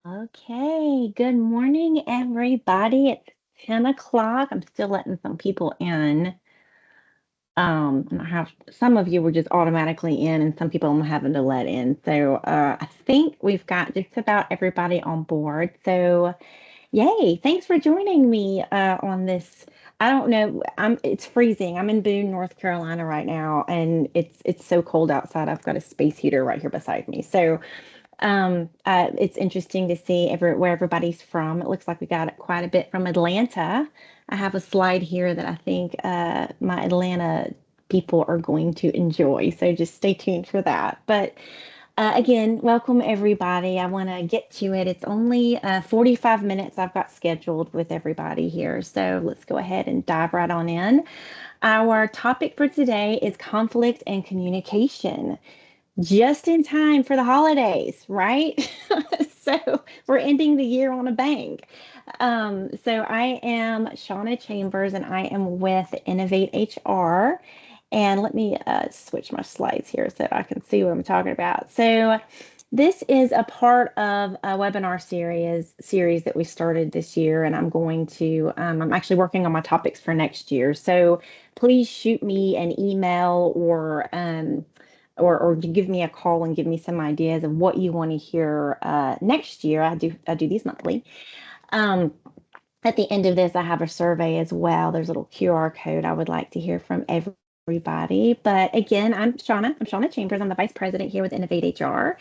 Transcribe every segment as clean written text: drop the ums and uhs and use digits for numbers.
Okay, good morning, everybody. It's 10 o'clock. I'm still letting some people in. And I have some of you were just automatically in, and some people I'm having to let in. So I think we've got just about everybody on board. So yay, thanks for joining me on this. I don't know. It's freezing. I'm in Boone, North Carolina right now, and it's so cold outside. I've got a space heater right here beside me. So it's interesting to see where everybody's from. It looks like we got quite a bit from Atlanta. I have a slide here that I think my Atlanta people are going to enjoy. So just stay tuned for that. But again, welcome everybody. I want to get to it. It's only 45 minutes I've got scheduled with everybody here. So let's go ahead and dive right on in. Our topic for today is conflict and communication, just in time for the holidays, right? So we're ending the year on a bang. So I am Shauna Chambers and I am with Innovate HR. And let me switch my slides here so I can see what I'm talking about. So this is a part of a webinar series that we started this year, and I'm actually working on my topics for next year. So please shoot me an email or give me a call and give me some ideas of what you want to hear next year. I do these monthly. Um, at the end of this, I have a survey as well. There's a little QR code. I would like to hear from everybody. But again, I'm Shauna. I'm Shauna Chambers. I'm the vice president here with Innovate HR.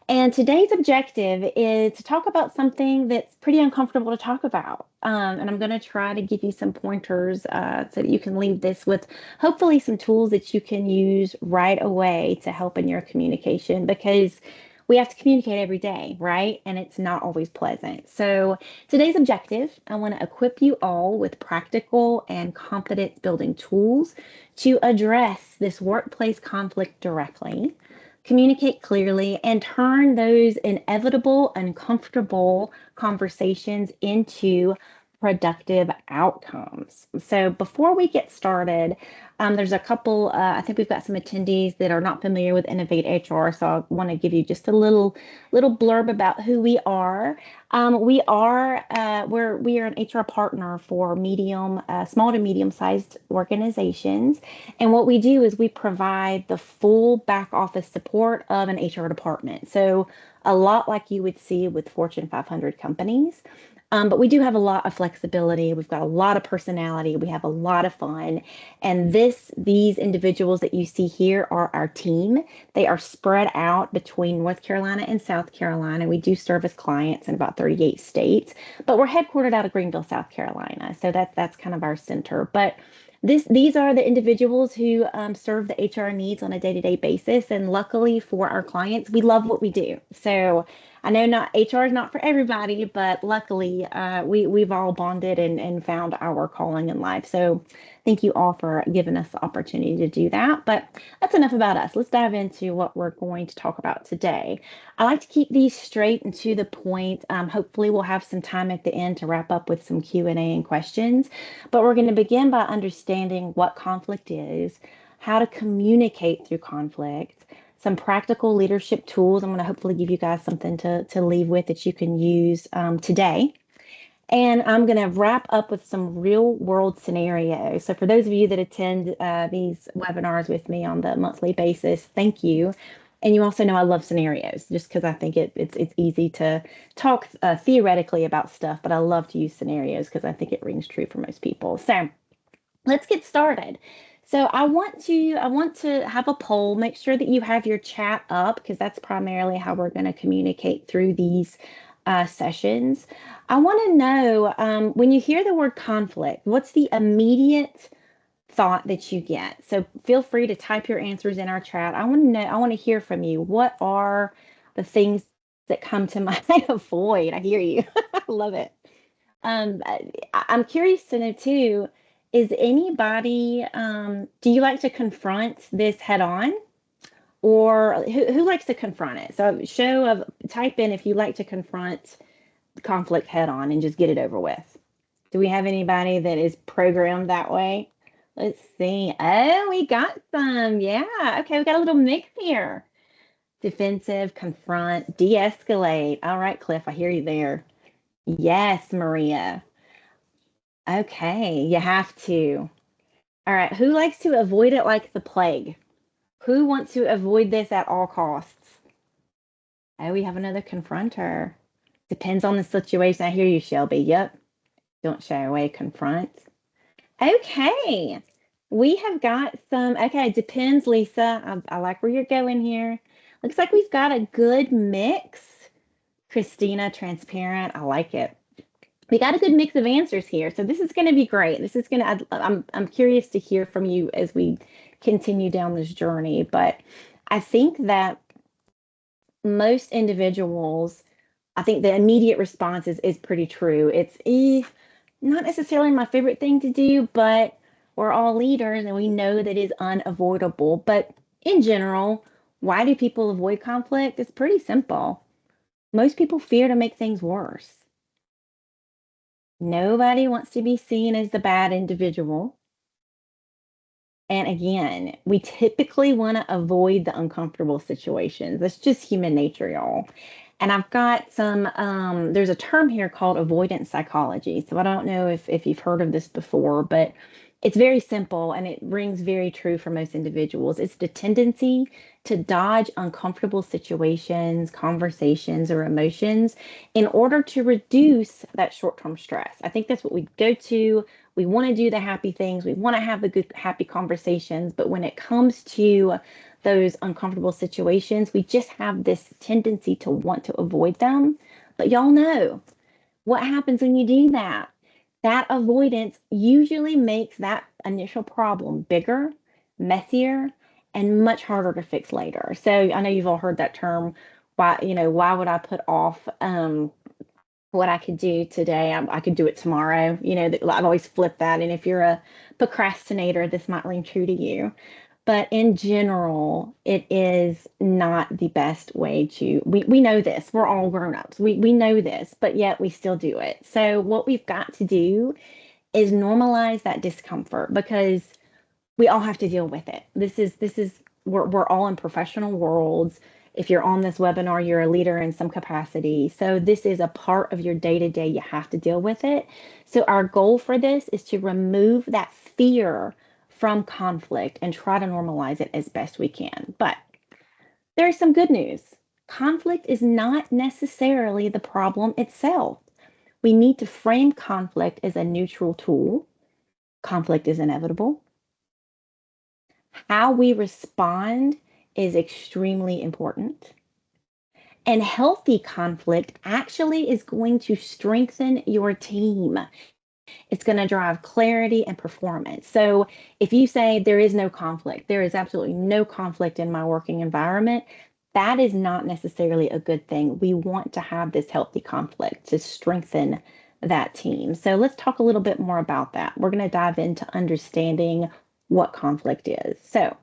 And today's objective is to talk about something that's pretty uncomfortable to talk about. And I'm going to try to give you some pointers so that you can leave this with hopefully some tools that you can use right away to help in your communication because we have to communicate every day, right? And it's not always pleasant. So today's objective, I want to equip you all with practical and confidence building tools to address this workplace conflict directly, communicate clearly, and turn those inevitable, uncomfortable conversations into productive outcomes. So before we get started, there's a couple, I think we've got some attendees that are not familiar with Innovate HR. So I want to give you just a little blurb about who we are. We are an HR partner for small to medium sized organizations. And what we do is we provide the full back office support of an HR department. So a lot like you would see with Fortune 500 companies. But we do have a lot of flexibility. We've got a lot of personality. We have a lot of fun. And these individuals that you see here are our team. They are spread out between North Carolina and South Carolina. We do service clients in about 38 states, but we're headquartered out of Greenville, South Carolina. So that's kind of our center. But these are the individuals who serve the HR needs on a day-to-day basis. And luckily for our clients, we love what we do. So I know not HR is not for everybody, but luckily we've all bonded and found our calling in life. So thank you all for giving us the opportunity to do that. But that's enough about us. Let's dive into what we're going to talk about today. I like to keep these straight and to the point. Hopefully we'll have some time at the end to wrap up with some Q&A and questions. But we're going to begin by understanding what conflict is, how to communicate through conflict, some practical leadership tools. I'm going to hopefully give you guys something to leave with that you can use today. And I'm going to wrap up with some real world scenarios. So for those of you that attend these webinars with me on the monthly basis, thank you. And you also know I love scenarios just because I think it's easy to talk theoretically about stuff, but I love to use scenarios because I think it rings true for most people. So let's get started. So I want to have a poll. Make sure that you have your chat up because that's primarily how we're going to communicate through these sessions. I want to know when you hear the word conflict, what's the immediate thought that you get? So feel free to type your answers in our chat. I want to know. I want to hear from you. What are the things that come to mind? Avoid. I hear you. I love it. I'm curious to know too, is anybody, do you like to confront this head on? Or who likes to confront it? So type in if you like to confront conflict head on and just get it over with. Do we have anybody that is programmed that way? Let's see. Oh, we got some. Yeah. Okay, we got a little mix here. Defensive, confront, de escalate. All right, Cliff, I hear you there. Yes, Maria. Okay, you have to. All right, who likes to avoid it like the plague? Who wants to avoid this at all costs? Oh, we have another confronter. Depends on the situation. I hear you, Shelby. Yep. Don't shy away, confront. Okay. We have got some. Okay, depends, Lisa. I like where you're going here. Looks like we've got a good mix. Christina, transparent. I like it. We got a good mix of answers here. So this is going to be great. This is going to, I'm curious to hear from you as we continue down this journey. But I think that most individuals, I think the immediate response is pretty true. It's not necessarily my favorite thing to do, but we're all leaders and we know that is unavoidable. But in general, why do people avoid conflict? It's pretty simple. Most people fear to make things worse. Nobody wants to be seen as the bad individual. And again, we typically want to avoid the uncomfortable situations. That's just human nature, y'all. And I've got some, there's a term here called avoidance psychology. So I don't know if you've heard of this before, but it's very simple and it rings very true for most individuals. It's the tendency to dodge uncomfortable situations, conversations, or emotions in order to reduce that short term stress. I think that's what we go to. We want to do the happy things, we want to have the good, happy conversations. But when it comes to those uncomfortable situations, we just have this tendency to want to avoid them. But y'all know what happens when you do that. That avoidance usually makes that initial problem bigger, messier, and much harder to fix later. So I know you've all heard that term. Why would I put off what I could do today? I could do it tomorrow. I've always flipped that. And if you're a procrastinator, this might ring true to you. But in general, it is not the best way to, we know this, we're all grown-ups. We know this, but yet we still do it. So what we've got to do is normalize that discomfort because we all have to deal with it. This is we're all in professional worlds. If you're on this webinar, you're a leader in some capacity. So this is a part of your day to day. You have to deal with it. So our goal for this is to remove that fear from conflict and try to normalize it as best we can. But there's some good news. Conflict is not necessarily the problem itself. We need to frame conflict as a neutral tool. Conflict is inevitable. How we respond is extremely important. And healthy conflict actually is going to strengthen your team. It's going to drive clarity and performance. So if you say there is no conflict, there is absolutely no conflict in my working environment, that is not necessarily a good thing. We want to have this healthy conflict to strengthen that team. So let's talk a little bit more about that. We're going to dive into understanding what conflict is. So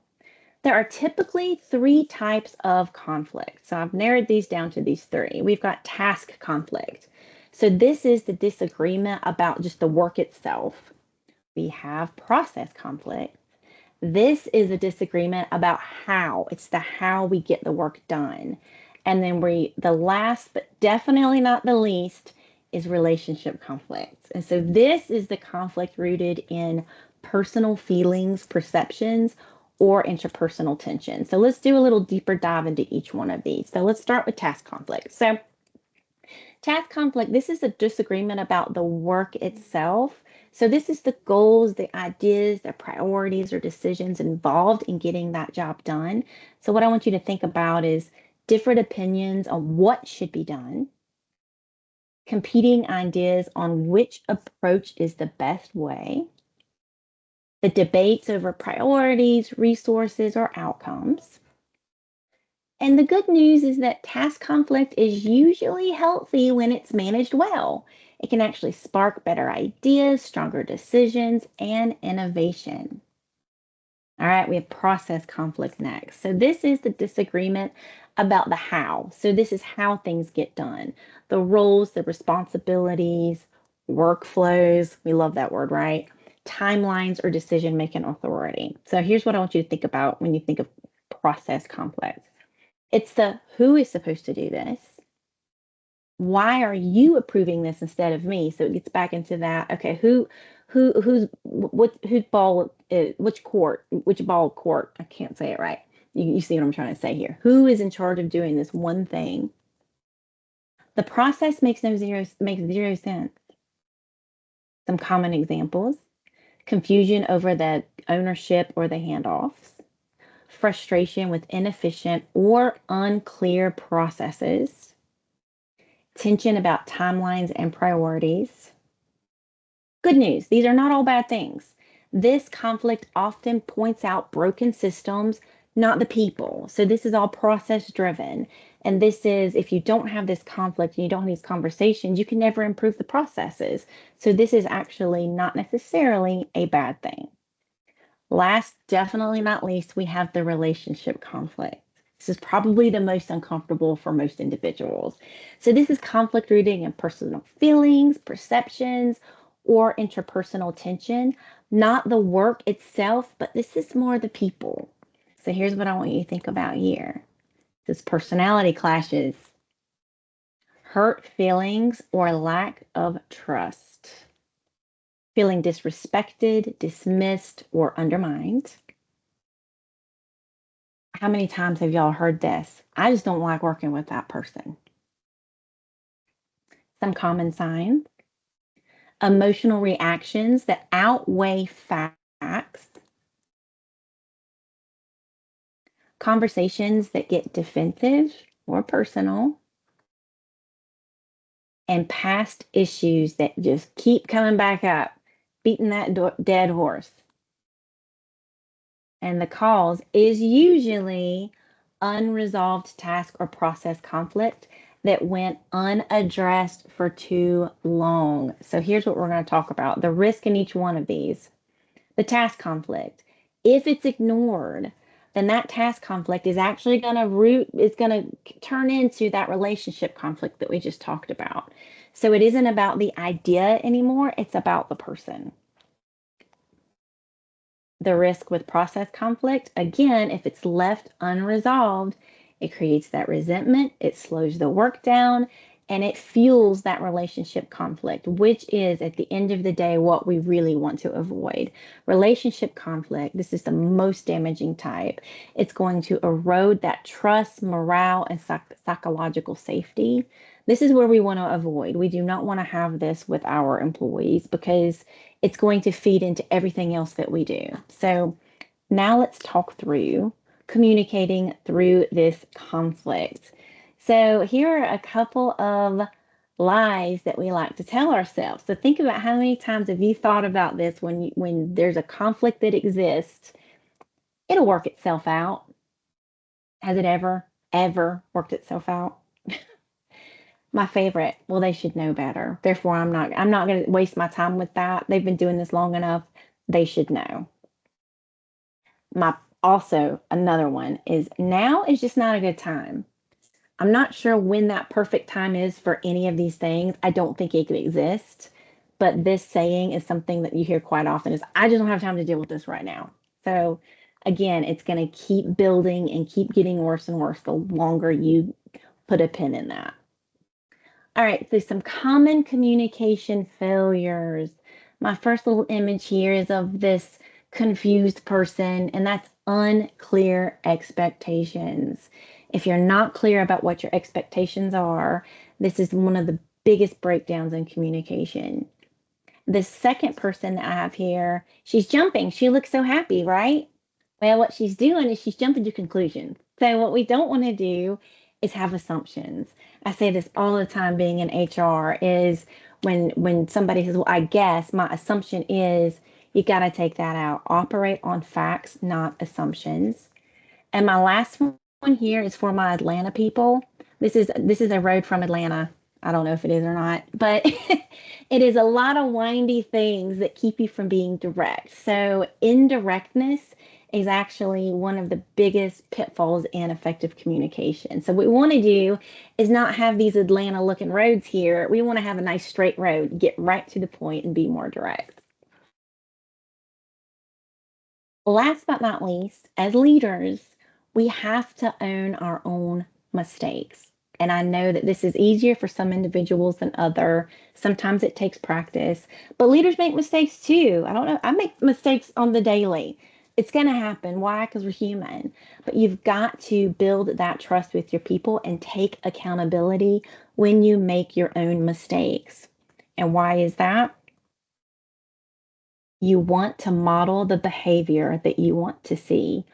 there are typically three types of conflict. So I've narrowed these down to these three. We've got task conflict. So this is the disagreement about just the work itself. We have process conflict. This is a disagreement about how. It's the how we get the work done. And then the last, but definitely not the least, is relationship conflicts. And so this is the conflict rooted in personal feelings, perceptions, or interpersonal tension. So let's do a little deeper dive into each one of these. So let's start with task conflict. So task conflict, this is a disagreement about the work itself. So this is the goals, the ideas, the priorities or decisions involved in getting that job done. So what I want you to think about is different opinions on what should be done, competing ideas on which approach is the best way, the debates over priorities, resources, or outcomes. And the good news is that task conflict is usually healthy when it's managed well. It can actually spark better ideas, stronger decisions, and innovation. All right, we have process conflict next. So this is the disagreement about the how. So this is how things get done. The roles, the responsibilities, workflows. We love that word, right? Timelines or decision-making authority. So here's what I want you to think about when you think of process conflict. It's the who is supposed to do this? Why are you approving this instead of me? So it gets back into that. Okay, whose ball is, which ball court? I can't say it right. You see what I'm trying to say here. Who is in charge of doing this one thing? The process makes zero sense. Some common examples: confusion over the ownership or the handoffs, frustration with inefficient or unclear processes, tension about timelines and priorities. Good news, these are not all bad things. This conflict often points out broken systems, not the people. So this is all process driven. And this is, if you don't have this conflict and you don't have these conversations, you can never improve the processes. So this is actually not necessarily a bad thing. Last, definitely not least, we have the relationship conflict. This is probably the most uncomfortable for most individuals. So, this is conflict rooted in personal feelings, perceptions, or interpersonal tension, not the work itself, but this is more the people. So, here's what I want you to think about here: this personality clashes, hurt feelings, or lack of trust, feeling disrespected, dismissed, or undermined. How many times have y'all heard this? I just don't like working with that person. Some common signs: emotional reactions that outweigh facts, conversations that get defensive or personal, and past issues that just keep coming back up, beating that dead horse. And the cause is usually unresolved task or process conflict that went unaddressed for too long. So here's what we're going to talk about: the risk in each one of these. The task conflict. If it's ignored, then that task conflict is actually going to it's going to turn into that relationship conflict that we just talked about. So it isn't about the idea anymore, it's about the person. The risk with process conflict, again, if it's left unresolved, it creates that resentment, it slows the work down, and it fuels that relationship conflict, which is at the end of the day what we really want to avoid. Relationship conflict, this is the most damaging type. It's going to erode that trust, morale, and psychological safety. This is where we want to avoid. We do not want to have this with our employees because it's going to feed into everything else that we do. So now let's talk through communicating through this conflict. So here are a couple of lies that we like to tell ourselves. So think about how many times have you thought about this when there's a conflict that exists. It'll work itself out. Has it ever worked itself out? My favorite, well, they should know better. Therefore, I'm not going to waste my time with that. They've been doing this long enough. They should know. My also another one is now is just not a good time. I'm not sure when that perfect time is for any of these things. I don't think it could exist. But this saying is something that you hear quite often is I just don't have time to deal with this right now. So again, it's going to keep building and keep getting worse and worse the longer you put a pin in that. All right, so some common communication failures. My first little image here is of this confused person, and that's unclear expectations. If you're not clear about what your expectations are, this is one of the biggest breakdowns in communication. The second person that I have here, she's jumping. She looks so happy, right? Well, what she's doing is she's jumping to conclusions. So what we don't want to do is have assumptions. I say this all the time being in HR is when somebody says, "Well, I guess," my assumption is you got to take that out. Operate on facts, not assumptions. And my last one here is for my Atlanta people. This is a road from Atlanta. I don't know if it is or not, but it is a lot of windy things that keep you from being direct. So indirectness is actually one of the biggest pitfalls in effective communication. So what we want to do is not have these Atlanta looking roads here. We want to have a nice straight road, get right to the point and be more direct. Last but not least, as leaders, we have to own our own mistakes. And I know that this is easier for some individuals than other. Sometimes it takes practice, but leaders make mistakes too. I don't know. I make mistakes on the daily. It's going to happen. Why? Because we're human. But you've got to build that trust with your people and take accountability when you make your own mistakes. And why is that? You want to model the behavior that you want to see.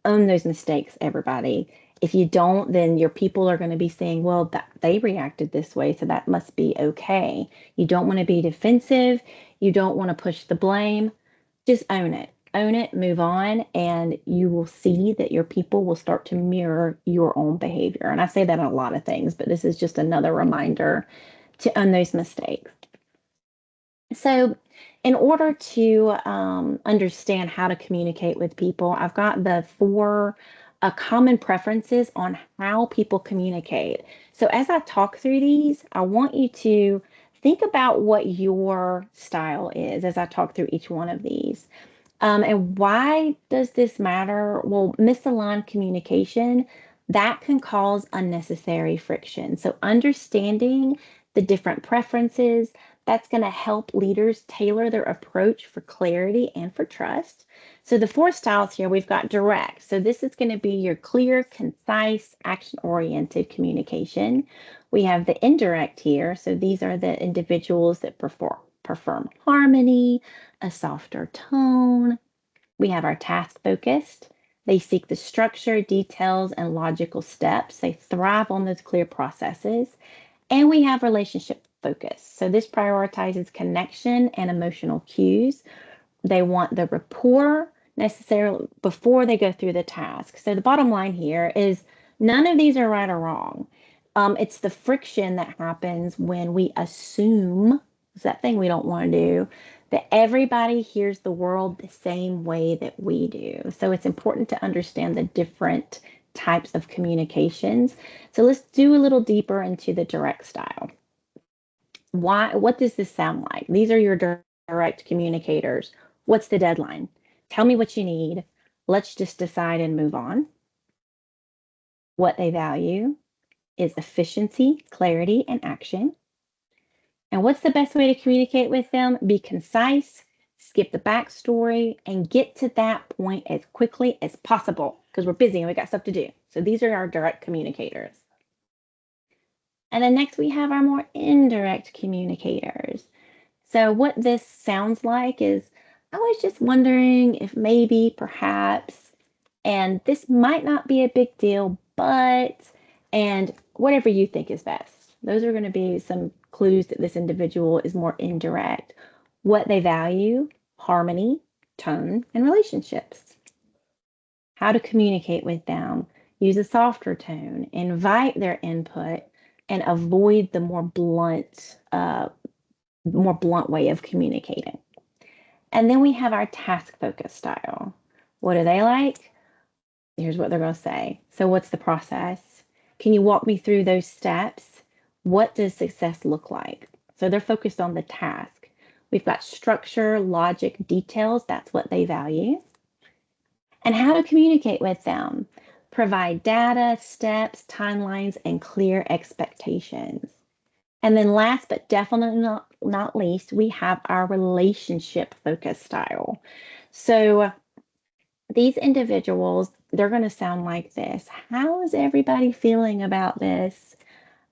Own those mistakes, everybody. If you don't, then your people are going to be saying, well, they reacted this way, so that must be okay. You don't want to be defensive. You don't want to push the blame. Just own it. Own it, move on, and you will see that your people will start to mirror your own behavior. And I say that on a lot of things, but this is just another reminder to own those mistakes. So, in order to understand how to communicate with people, I've got the four common preferences on how people communicate. So, as I talk through these, I want you to think about what your style is as I talk through each one of these. And why does this matter? Well, misaligned communication, that can cause unnecessary friction. So understanding the different preferences, that's going to help leaders tailor their approach for clarity and for trust. So the four styles here, we've got direct. So this is going to be your clear, concise, action-oriented communication. We have the indirect here. So these are the individuals that prefer harmony, a softer tone. We have our task focused. They seek the structure, details, and logical steps. They thrive on those clear processes. And we have relationship focus. So this prioritizes connection and emotional cues. They want the rapport necessarily before they go through the task. So the bottom line here is none of these are right or wrong. It's the friction that happens when we assume, it's that thing we don't want to do, that everybody hears the world the same way that we do. So it's important to understand the different types of communications. So let's do a little deeper into the direct style. What does this sound like? These are your direct communicators. What's the deadline? Tell me what you need. Let's just decide and move on. What they value is efficiency, clarity, and action. And what's the best way to communicate with them? Be concise, skip the backstory, and get to that point as quickly as possible because we're busy and we got stuff to do. So these are our direct communicators. And then next we have our more indirect communicators. So what this sounds like is I was just wondering if maybe, perhaps, and this might not be a big deal, but, and whatever you think is best. Those are going to be some clues that this individual is more indirect. What they value, harmony, tone, and relationships. How to communicate with them. Use a softer tone, invite their input, and avoid the more blunt way of communicating. And then we have our task focused style. What do they like? Here's what they're going to say. So, what's the process? Can you walk me through those steps? What does success look like? So, they're focused on the task. We've got structure, logic, details. That's what they value. And how to communicate with them. Provide data, steps, timelines, and clear expectations. And then last but definitely not least, we have our relationship focused style. So these individuals, they're going to sound like this. How is everybody feeling about this?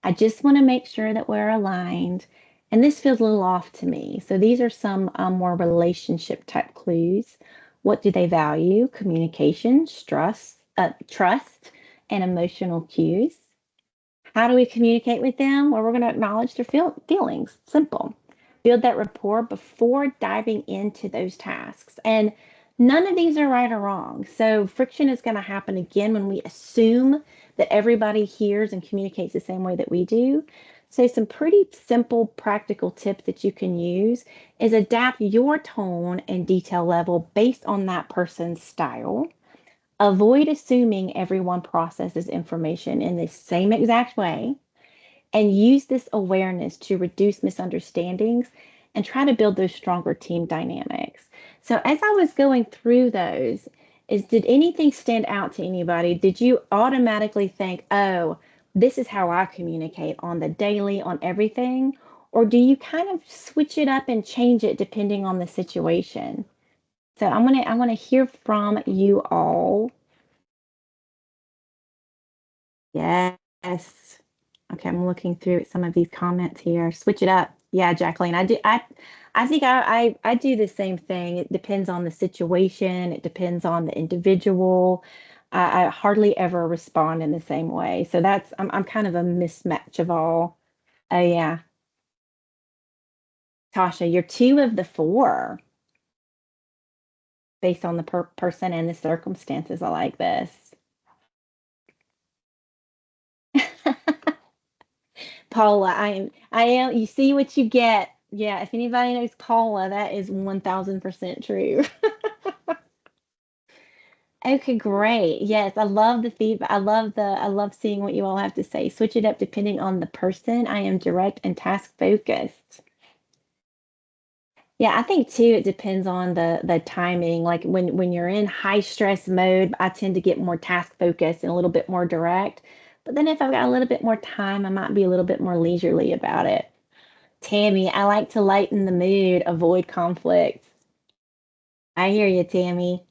I just want to make sure that we're aligned. And this feels a little off to me. So these are some more relationship type clues. What do they value? Communication, trust, and emotional cues. How do we communicate with them? Well, we're going to acknowledge their feelings. Simple. Build that rapport before diving into those tasks. And none of these are right or wrong. So friction is going to happen again when we assume that everybody hears and communicates the same way that we do. So some pretty simple practical tips that you can use is adapt your tone and detail level based on that person's style. Avoid assuming everyone processes information in the same exact way and use this awareness to reduce misunderstandings and try to build those stronger team dynamics. So, as I was going through those, is did anything stand out to anybody? Did you automatically think, oh, this is how I communicate on the daily, on everything? Or do you kind of switch it up and change it depending on the situation? So I want to hear from you all. Yes. Okay, I'm looking through some of these comments here. Switch it up. Yeah, Jacqueline. I think I do the same thing. It depends on the situation. It depends on the individual. I hardly ever respond in the same way. So I'm kind of a mismatch of all. Oh yeah. Tasha, you're two of the four based on the person and the circumstances. I like this. Paula, I am, you see what you get. Yeah, if anybody knows Paula, that is 1000% true. Okay, great. Yes, I love the feedback. I love seeing what you all have to say. Switch it up depending on the person. I am direct and task focused. Yeah, I think too it depends on the timing. Like when you're in high stress mode, I tend to get more task focused and a little bit more direct. But then if I've got a little bit more time, I might be a little bit more leisurely about it. Tammy, I like to lighten the mood, avoid conflict. I hear you, Tammy.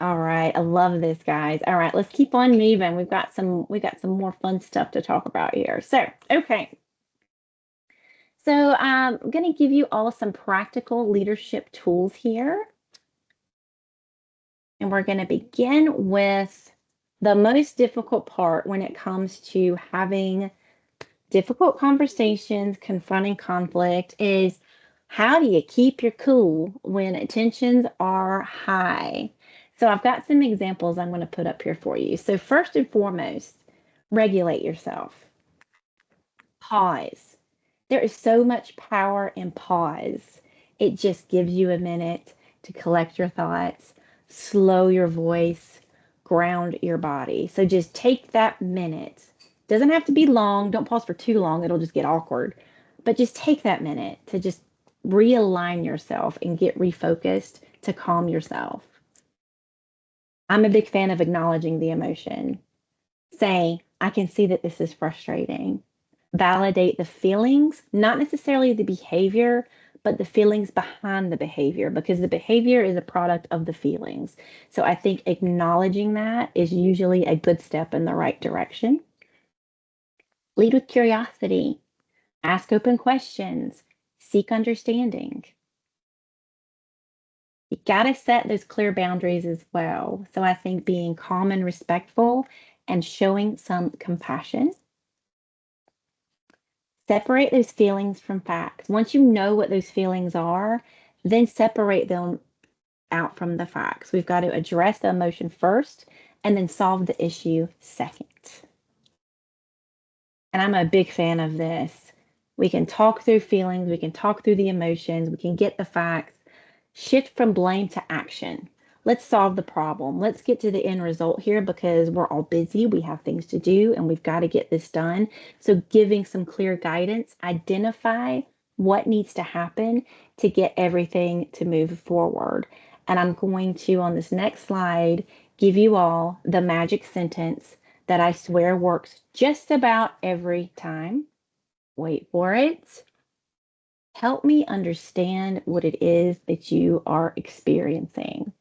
All right, I love this, guys. All right, let's keep on moving. We got some more fun stuff to talk about here. So, okay. So, I'm going to give you all some practical leadership tools here, and we're going to begin with the most difficult part when it comes to having difficult conversations, confronting conflict is how do you keep your cool when tensions are high? So I've got some examples I'm going to put up here for you. So first and foremost, regulate yourself. Pause. There is so much power in pause. It just gives you a minute to collect your thoughts, slow your voice, ground your body. So just take that minute. Doesn't have to be long. Don't pause for too long, it'll just get awkward. But just take that minute to just realign yourself and get refocused to calm yourself. I'm a big fan of acknowledging the emotion. Say, I can see that this is frustrating. Validate the feelings, not necessarily the behavior, but the feelings behind the behavior, because the behavior is a product of the feelings. So I think acknowledging that is usually a good step in the right direction. Lead with curiosity, ask open questions, seek understanding. You got to set those clear boundaries as well. So I think being calm and respectful and showing some compassion. Separate those feelings from facts. Once you know what those feelings are, then separate them out from the facts. We've got to address the emotion first and then solve the issue second. And I'm a big fan of this. We can talk through feelings, we can talk through the emotions, we can get the facts, shift from blame to action. Let's solve the problem. Let's get to the end result here because we're all busy. We have things to do and we've got to get this done. So, giving some clear guidance, identify what needs to happen to get everything to move forward. And I'm going to, on this next slide, give you all the magic sentence that I swear works just about every time. Wait for it. Help me understand what it is that you are experiencing.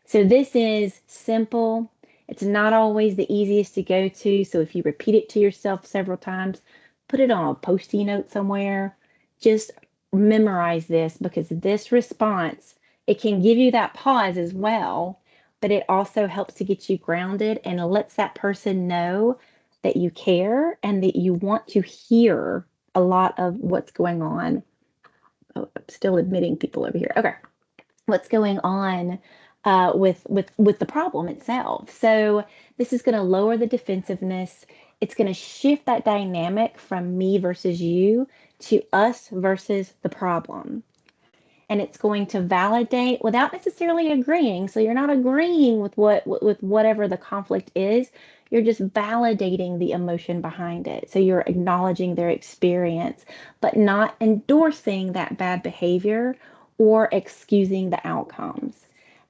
So this is simple. It's not always the easiest to go to. So if you repeat it to yourself several times, put it on a post-it note somewhere. Just memorize this because this response, it can give you that pause as well, but it also helps to get you grounded and lets that person know that you care and that you want to hear a lot of what's going on. Oh, I'm still admitting people over here. Okay, what's going on with the problem itself. So this is going to lower the defensiveness. It's going to shift that dynamic from me versus you to us versus the problem. And it's going to validate without necessarily agreeing. So you're not agreeing with with whatever the conflict is. You're just validating the emotion behind it. So you're acknowledging their experience, but not endorsing that bad behavior or excusing the outcomes.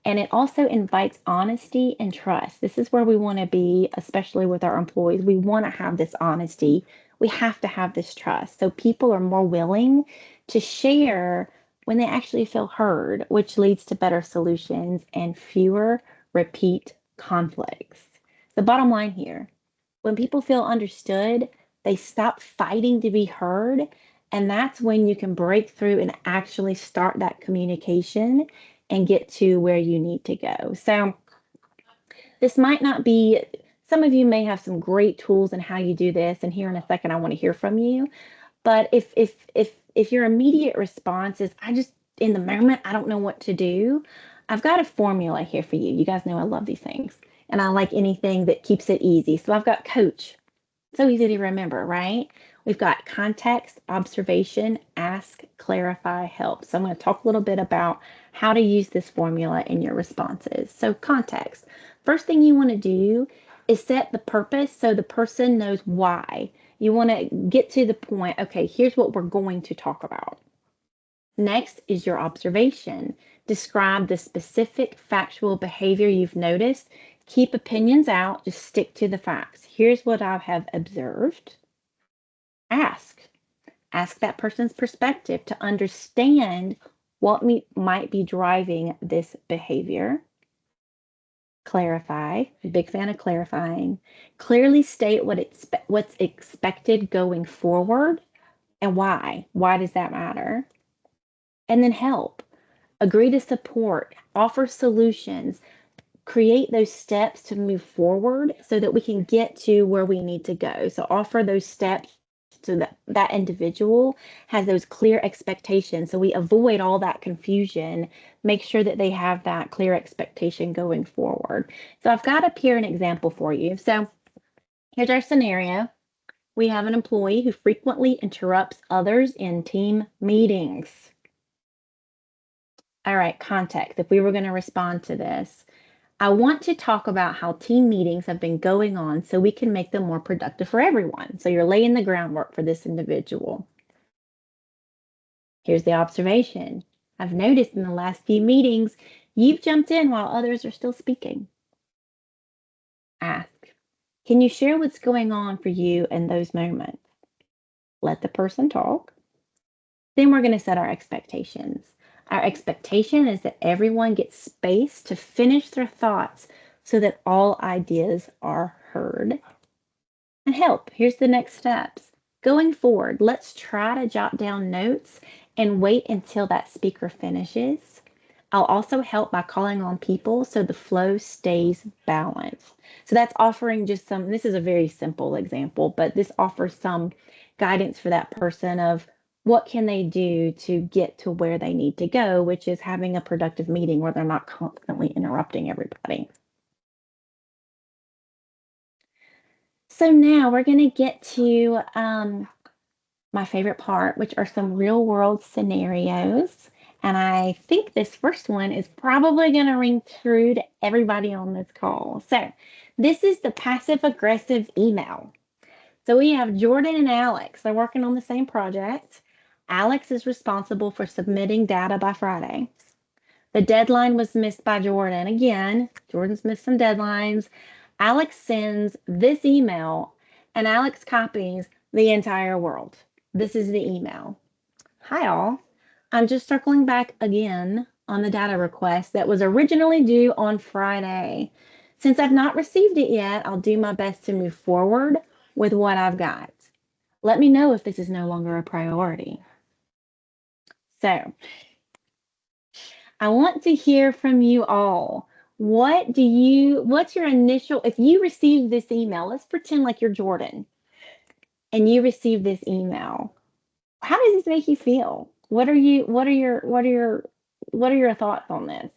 And it also invites honesty and trust. This is where we want to be, especially with our employees. We want to have this honesty. We have to have this trust. So people are more willing to share when they actually feel heard, which leads to better solutions and fewer repeat conflicts. The bottom line here, when people feel understood, they stop fighting to be heard. And that's when you can break through and actually start that communication and get to where you need to go. So, this might not be, some of you may have some great tools in how you do this. And here in a second, I want to hear from you. But if your immediate response is, I just, in the moment, I don't know what to do, I've got a formula here for you. You guys know I love these things. And I like anything that keeps it easy. So I've got coach. So easy to remember, right? We've got context, observation, ask, clarify, help. So I'm going to talk a little bit about how to use this formula in your responses. So context. First thing you want to do is set the purpose so the person knows why. You want to get to the point, okay, here's what we're going to talk about. Next is your observation. Describe the specific factual behavior you've noticed. Keep opinions out, just stick to the facts. Here's what I have observed. Ask. Ask that person's perspective to understand what might be driving this behavior. Clarify. Big fan of clarifying. Clearly state what's expected going forward and why. Why does that matter? And then help. Agree to support, offer solutions, create those steps to move forward so that we can get to where we need to go. So offer those steps so that that individual has those clear expectations. So we avoid all that confusion, make sure that they have that clear expectation going forward. So I've got up here an example for you. So here's our scenario. We have an employee who frequently interrupts others in team meetings. All right, context. If we were going to respond to this, I want to talk about how team meetings have been going on so we can make them more productive for everyone. So you're laying the groundwork for this individual. Here's the observation. I've noticed in the last few meetings, you've jumped in while others are still speaking. Ask, can you share what's going on for you in those moments? Let the person talk. Then we're going to set our expectations. Our expectation is that everyone gets space to finish their thoughts so that all ideas are heard. And help, here's the next steps. Going forward, let's try to jot down notes and wait until that speaker finishes. I'll also help by calling on people so the flow stays balanced. So that's offering just some, this is a very simple example, but this offers some guidance for that person of what can they do to get to where they need to go, which is having a productive meeting where they're not constantly interrupting everybody. So now we're going to get to my favorite part, which are some real world scenarios. And I think this first one is probably going to ring true to everybody on this call. So this is the passive aggressive email. So we have Jordan and Alex. They're working on the same project. Alex is responsible for submitting data by Friday. The deadline was missed by Jordan. Again, Jordan's missed some deadlines. Alex sends this email and Alex copies the entire world. This is the email. Hi all. I'm just circling back again on the data request that was originally due on Friday. Since I've not received it yet, I'll do my best to move forward with what I've got. Let me know if this is no longer a priority. So I want to hear from you all. What's your initial, if you receive this email, let's pretend like you're Jordan and you receive this email. How does this make you feel? What are your thoughts on this?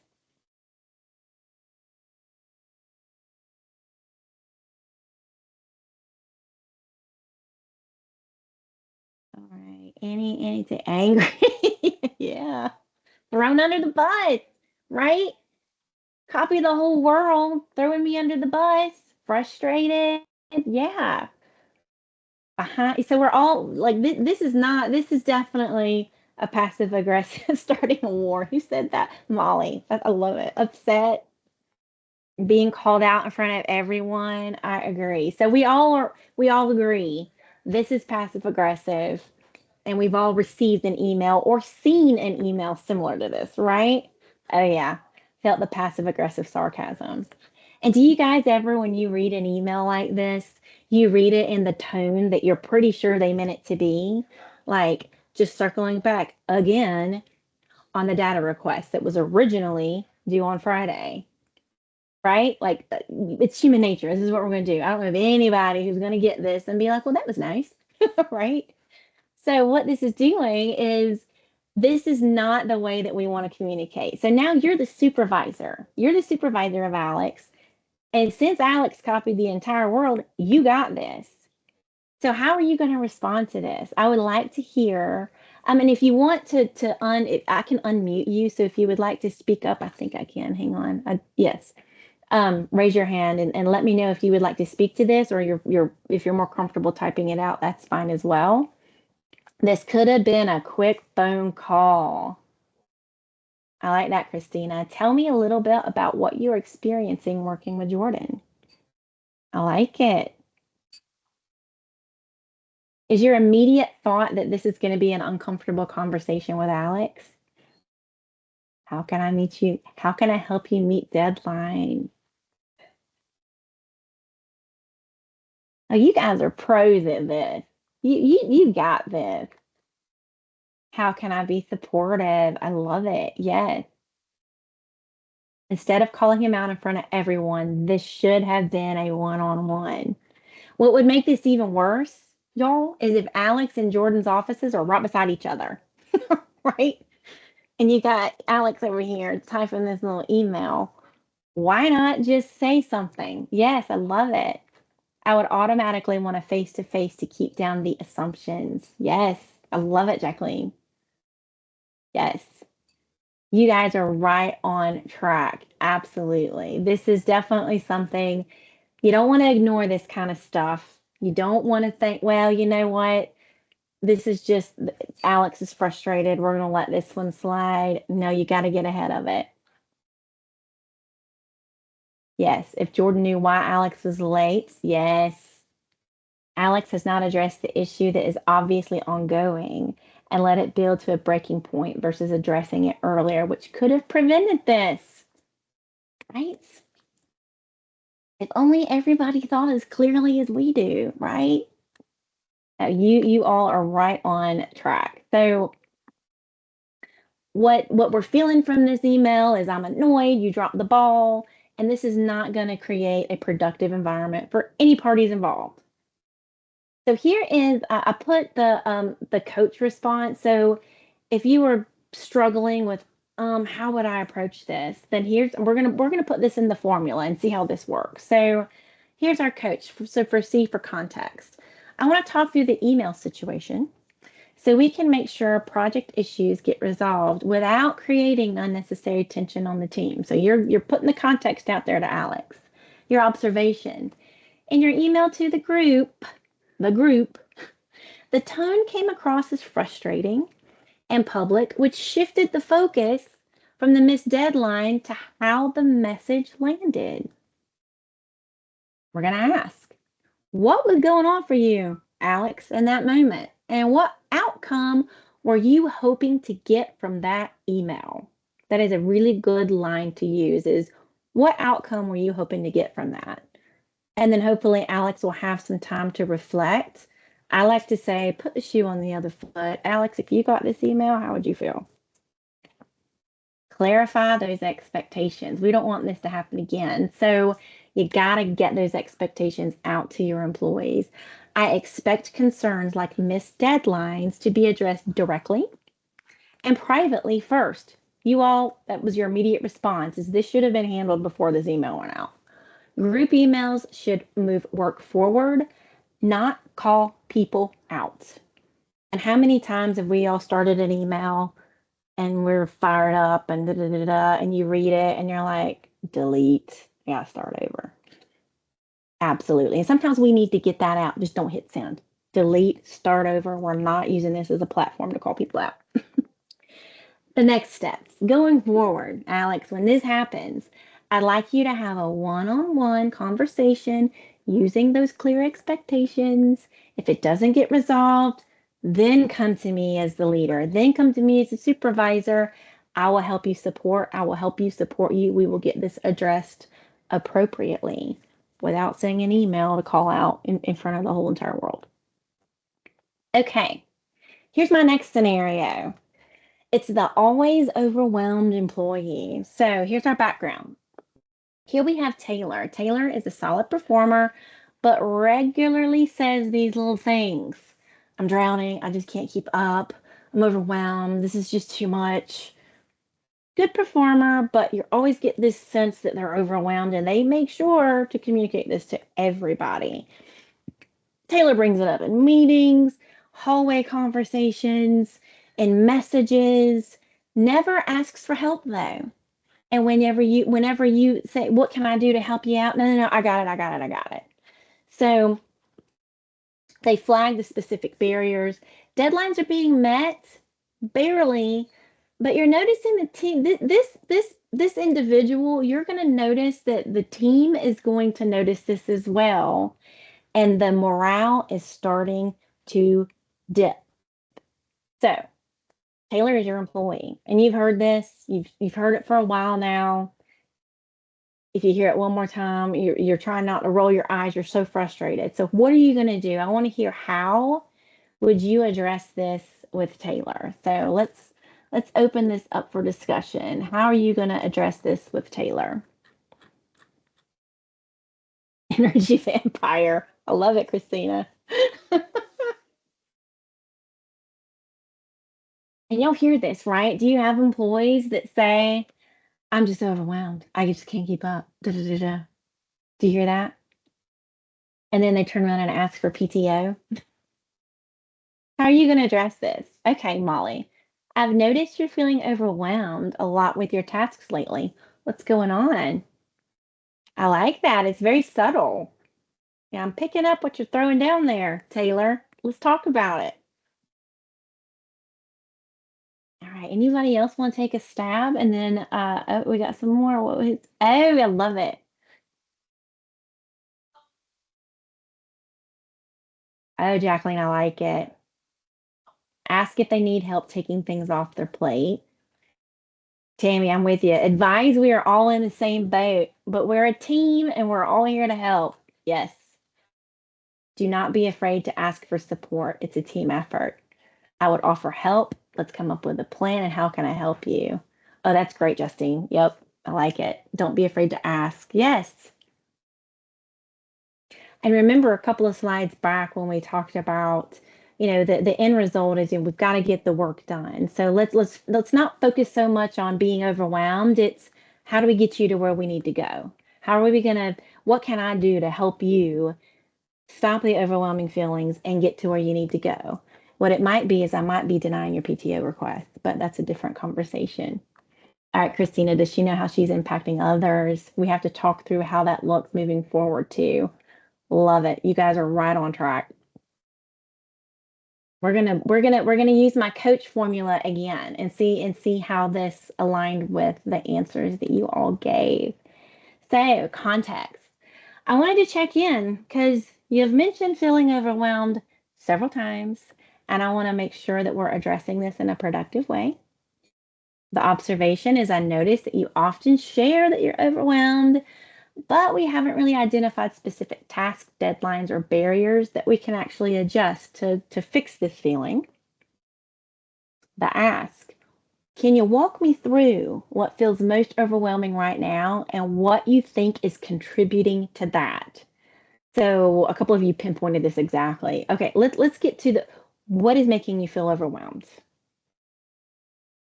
All right. Anything angry? Yeah. Thrown under the bus, right? Copy the whole world, throwing me under the bus, frustrated. Yeah. So we're all like, this is definitely a passive aggressive starting a war. Who said that? Molly. I love it. Upset, being called out in front of everyone. I agree. So we all agree this is passive aggressive, and we've all received an email or seen an email similar to this, right? Oh yeah. Felt the passive aggressive sarcasm. And do you guys ever, when you read an email like this, you read it in the tone that you're pretty sure they meant it to be? Like, just circling back again on the data request that was originally due on Friday, right? Like, it's human nature. This is what we're going to do. I don't know of anybody who's going to get this and be like, well, that was nice, right? So, what this is doing is this is not the way that we want to communicate. So now you're the supervisor. You're the supervisor of Alex. And since Alex copied the entire world, you got this. So how are you going to respond to this? I would like to hear. And if you want I can unmute you. So if you would like to speak up, I think I can. Hang on. Yes. Raise your hand and let me know if you would like to speak to this, or if you're more comfortable typing it out, that's fine as well. This could have been a quick phone call. I like that, Christina. Tell me a little bit about what you're experiencing working with Jordan. I like it. Is your immediate thought that this is going to be an uncomfortable conversation with Alex? How can I meet you? How can I help you meet deadline? Oh, you guys are pros at this. You got this. How can I be supportive? I love it. Yes. Instead of calling him out in front of everyone, this should have been a one-on-one. What would make this even worse, y'all, is if Alex and Jordan's offices are right beside each other, right? And you got Alex over here typing this little email. Why not just say something? Yes, I love it. I would automatically want a face to face to keep down the assumptions. Yes, I love it, Jacqueline. Yes, you guys are right on track. Absolutely. This is definitely something you don't want to ignore this kind of stuff. You don't want to think, well, you know what? This is just Alex is frustrated. We're going to let this one slide. No, you got to get ahead of it. Yes. If Jordan knew why Alex was late, yes. Alex has not addressed the issue that is obviously ongoing and let it build to a breaking point versus addressing it earlier, which could have prevented this. Right? If only everybody thought as clearly as we do, right? You all are right on track. So what we're feeling from this email is I'm annoyed, you dropped the ball, and this is not going to create a productive environment for any parties involved. So here is I put the coach response. So if you were struggling with how would I approach this, then here's we're gonna put this in the formula and see how this works. So here's our coach. So for C for context, I want to talk through the email situation so we can make sure project issues get resolved without creating unnecessary tension on the team. So you're putting the context out there to Alex, your observation. In your email to the group, the tone came across as frustrating and public, which shifted the focus from the missed deadline to how the message landed. We're going to ask, what was going on for you, Alex, in that moment? And what outcome were you hoping to get from that email? That is a really good line to use is what outcome were you hoping to get from that? And then hopefully Alex will have some time to reflect. I like to say, put the shoe on the other foot. Alex, if you got this email, how would you feel? Clarify those expectations. We don't want this to happen again. So you got to get those expectations out to your employees. I expect concerns like missed deadlines to be addressed directly and privately first. You all, that was your immediate response, is this should have been handled before this email went out. Group emails should move work forward, not call people out. And how many times have we all started an email and we're fired up and da da da da, and you read it and you're like, delete, yeah, start over. Absolutely. And sometimes we need to get that out. Just don't hit send. Delete, start over. We're not using this as a platform to call people out. The next steps going forward, Alex, when this happens, I'd like you to have a one on one conversation using those clear expectations. If it doesn't get resolved, then come to me as the leader, then come to me as the supervisor. I will help you support. I will help you support you. We will get this addressed appropriately without sending an email to call out in front of the whole entire world. Okay, here's my next scenario. It's the always overwhelmed employee. So here's our background. Here we have Taylor. Taylor is a solid performer, but regularly says these little things. I'm drowning. I just can't keep up. I'm overwhelmed. This is just too much. Good performer, but you always get this sense that they're overwhelmed, and they make sure to communicate this to everybody. Taylor brings it up in meetings, hallway conversations, in messages, never asks for help though. And whenever you say, what can I do to help you out? No, no, no, I got it, I got it, I got it. So they flag the specific barriers. Deadlines are being met, barely, but you're noticing the team, this individual, you're going to notice that the team is going to notice this as well. And the morale is starting to dip. So Taylor is your employee, and you've heard this. You've heard it for a while now. If you hear it one more time, you're trying not to roll your eyes. You're so frustrated. So what are you going to do? I want to hear how would you address this with Taylor. So let's open this up for discussion. How are you going to address this with Taylor? Energy vampire. I love it, Christina. And you'll hear this, right? Do you have employees that say, I'm just overwhelmed. I just can't keep up. Da, da, da, da. Do you hear that? And then they turn around and ask for PTO. How are you going to address this? Okay, Molly, I've noticed you're feeling overwhelmed a lot with your tasks lately. What's going on? I like that. It's very subtle. Yeah, I'm picking up what you're throwing down there, Taylor. Let's talk about it. All right. Anybody else want to take a stab? And then oh, we got some more. What was, oh, I love it. Oh, Jacqueline, I like it. Ask if they need help taking things off their plate. Tammy, I'm with you. Advise we are all in the same boat, but we're a team and we're all here to help. Yes. Do not be afraid to ask for support. It's a team effort. I would offer help. Let's come up with a plan and how can I help you? Oh, that's great, Justine. Yep. I like it. Don't be afraid to ask. Yes. And remember a couple of slides back when we talked about, the end result is we've got to get the work done. So let's not focus so much on being overwhelmed. It's how do we get you to where we need to go? How are we gonna, what can I do to help you stop the overwhelming feelings and get to where you need to go? What it might be is I might be denying your PTO request, but that's a different conversation. All right, Christina, does she know how she's impacting others? We have to talk through how that looks moving forward too. Love it. You guys are right on track. We're gonna use my coach formula again and see how this aligned with the answers that you all gave. So context. I wanted to check in because you've mentioned feeling overwhelmed several times, and I want to make sure that we're addressing this in a productive way. The observation is I notice that you often share that you're overwhelmed, but we haven't really identified specific task deadlines or barriers that we can actually adjust to fix this feeling. The ask, can you walk me through what feels most overwhelming right now and what you think is contributing to that? So a couple of you pinpointed this exactly. Okay, let's get to the what is making you feel overwhelmed?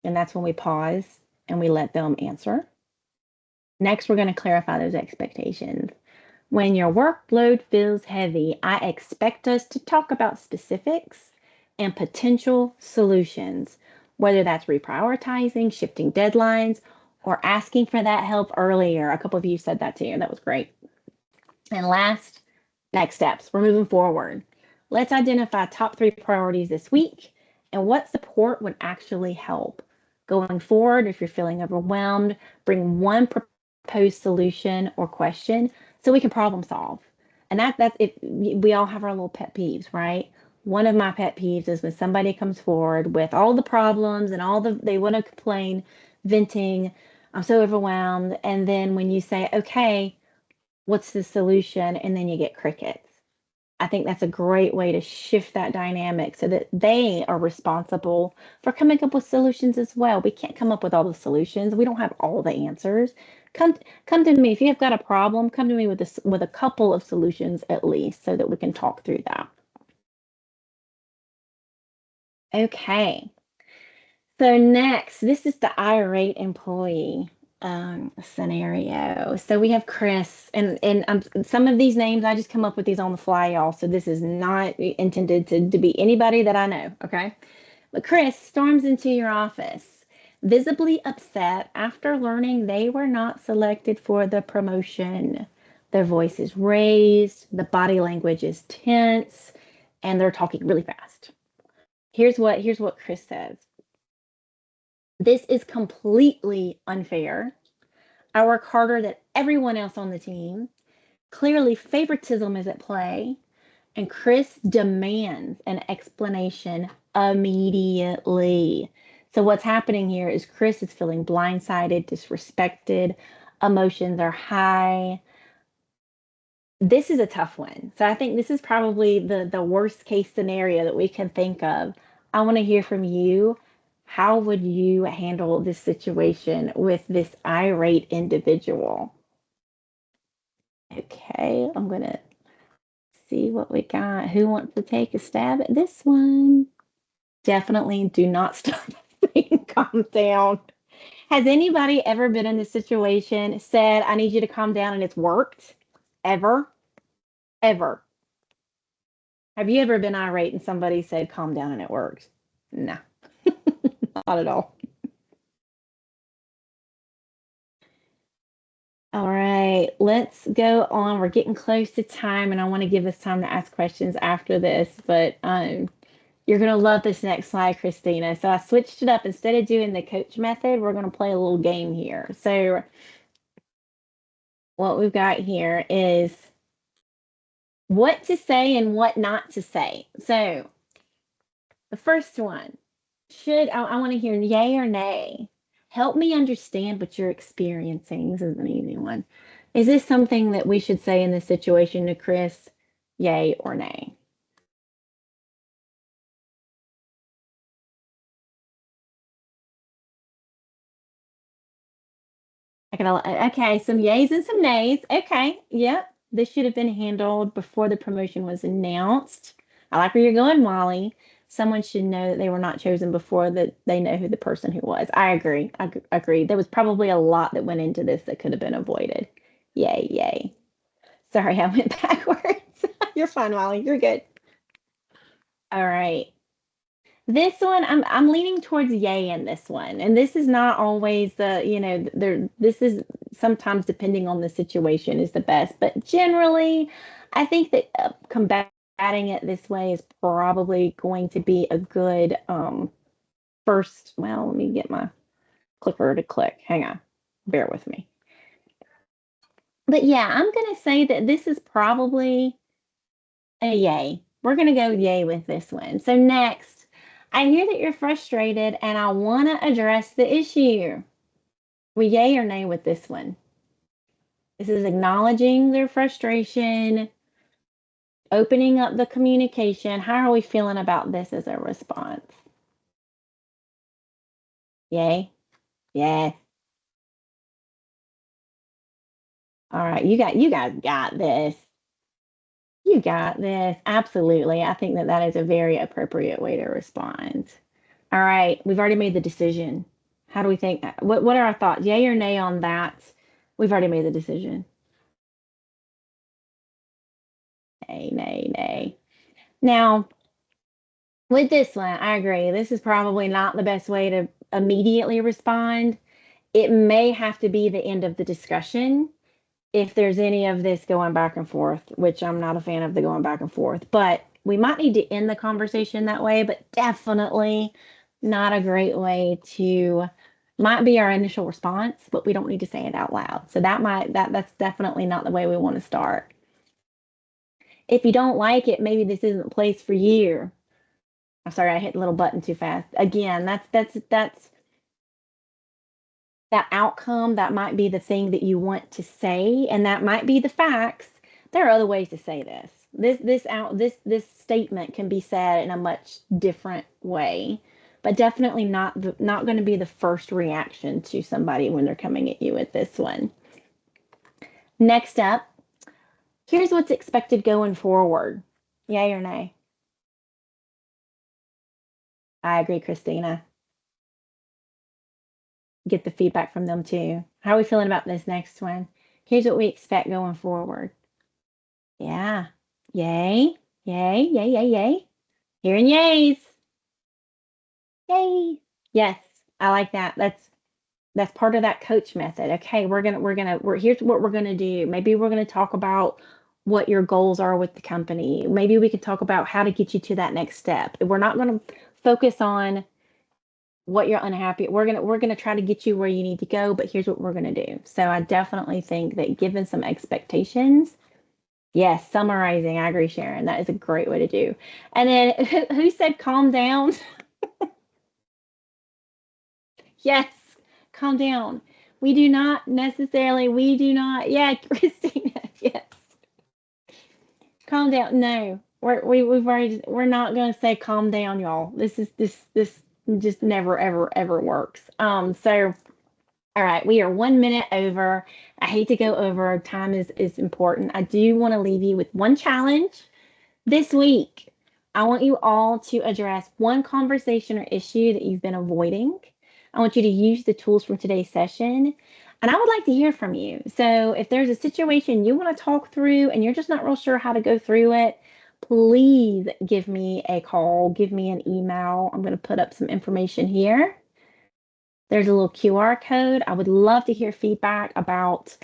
And that's when we pause and we let them answer. Next, we're going to clarify those expectations. When your workload feels heavy, I expect us to talk about specifics and potential solutions, whether that's reprioritizing, shifting deadlines, or asking for that help earlier. A couple of you said that too. That was great. And last, next steps. We're moving forward. Let's identify top 3 priorities this week and what support would actually help. Going forward, if you're feeling overwhelmed, bring one proposed solution or question so we can problem solve. And that's if we all have our little pet peeves, right? One of my pet peeves is when somebody comes forward with all the problems and all they want to complain, venting, I'm so overwhelmed. And then when you say, okay, what's the solution? And then you get crickets. I think that's a great way to shift that dynamic so that they are responsible for coming up with solutions as well. We can't come up with all the solutions. We don't have all the answers. Come come to me if you have got a problem. Come to me with with a couple of solutions at least, so that we can talk through that. Okay. So next, this is the irate employee scenario. So we have Chris, and some of these names I just come up with these on the fly, y'all. So this is not intended to be anybody that I know. Okay, but Chris storms into your office, visibly upset after learning they were not selected for the promotion. Their voice is raised, the body language is tense, and they're talking really fast. Here's what Chris says. This is completely unfair. I work harder than everyone else on the team. Clearly, favoritism is at play, and Chris demands an explanation immediately. So, what's happening here is Chris is feeling blindsided, disrespected, emotions are high. This is a tough one. So, I think this is probably the worst case scenario that we can think of. I want to hear from you. How would you handle this situation with this irate individual? Okay, I'm gonna see what we got. Who wants to take a stab at this one? Definitely do not start saying calm down. Has anybody ever been in this situation, said, I need you to calm down, and it's worked? Ever? Ever? Have you ever been irate and somebody said calm down and it worked? No, not at all. All right, let's go on. We're getting close to time, and I want to give us time to ask questions after this, but you're going to love this next slide, Christina. So I switched it up. Instead of doing the coach method, we're going to play a little game here. So what we've got here is what to say and what not to say. So the first one, I want to hear yay or nay. Help me understand what you're experiencing. This is an easy one. Is this something that we should say in this situation to Chris? Yay or nay? Okay, some yays and some nays. Okay, yep. This should have been handled before the promotion was announced. I like where you're going, Molly. Someone should know that they were not chosen before that they know who the person who was. I agree. Agree. There was probably a lot that went into this that could have been avoided. Yay, yay. Sorry, I went backwards. You're fine, Molly. You're good. All right. This one, I'm leaning towards yay in this one, and this is not always the there. This is sometimes depending on the situation is the best, but generally, I think that combating it this way is probably going to be a good first. Well, let me get my clicker to click. Hang on, bear with me. But yeah, I'm gonna say that this is probably a yay. We're gonna go yay with this one. So next, I hear that you're frustrated and I want to address the issue. We yay or nay with this one? This is acknowledging their frustration, opening up the communication. How are we feeling about this as a response? Yay? Yes. All right, you guys got this. You got this. Absolutely. I think that that is a very appropriate way to respond. All right, we've already made the decision. How do we think? What are our thoughts? Yay or nay on that? We've already made the decision. Nay, nay, nay. Now, with this one, I agree. This is probably not the best way to immediately respond. It may have to be the end of the discussion if there's any of this going back and forth, which I'm not a fan of the going back and forth, but we might need to end the conversation that way, but definitely not a great way to, might be our initial response, but we don't need to say it out loud. So that's definitely not the way we want to start. If you don't like it, maybe this isn't the place for you. I'm sorry, I hit the little button too fast. Again, that's that outcome, that might be the thing that you want to say, and that might be the facts. There are other ways to say this. This statement can be said in a much different way, but definitely not going to be the first reaction to somebody when they're coming at you with this one. Next up, here's what's expected going forward. Yay or nay? I agree, Christina. Get the feedback from them too. How are we feeling about this next one? Here's what we expect going forward. Yeah. Yay. Yay. Yay. Yay. Yay. Hearing yays. Yay. Yes. I like that. That's part of that coach method. Okay, here's what we're gonna do. Maybe we're gonna talk about what your goals are with the company. Maybe we can talk about how to get you to that next step. We're not gonna focus on what you're unhappy. We're gonna try to get you where you need to go, but here's what we're gonna do. So I definitely think that given some expectations. Yes, summarizing. I agree, Sharon. That is a great way to do. And then who said calm down? Yes, calm down. We do not, yeah, Christina, yes. Calm down. No, we're not going to say calm down, y'all. This just never, ever, ever works. All right, we are 1 minute over. I hate to go over. Time is important. I do want to leave you with one challenge. This week, I want you all to address one conversation or issue that you've been avoiding. I want you to use the tools from today's session. And I would like to hear from you. So if there's a situation you want to talk through and you're just not real sure how to go through it, please give me a call, give me an email. I'm going to put up some information here. There's a little QR code. I would love to hear feedback about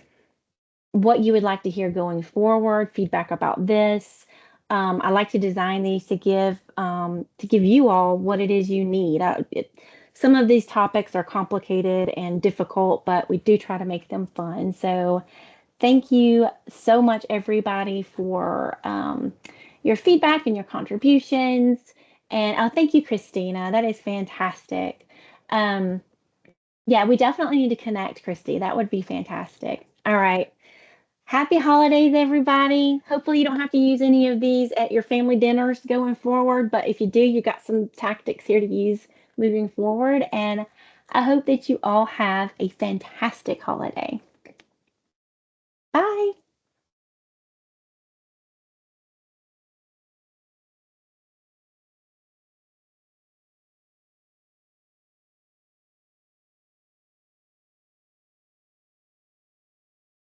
what you would like to hear going forward, feedback about this. I like to design these to give you all what it is you need. Some of these topics are complicated and difficult, but we do try to make them fun. So thank you so much, everybody, for your feedback and your contributions. And thank you, Christina. That is fantastic. Um, yeah, we definitely need to connect, Christy. That would be fantastic. All right. Happy holidays, everybody. Hopefully, you don't have to use any of these at your family dinners going forward. But if you do, you got some tactics here to use moving forward. And I hope that you all have a fantastic holiday. Bye.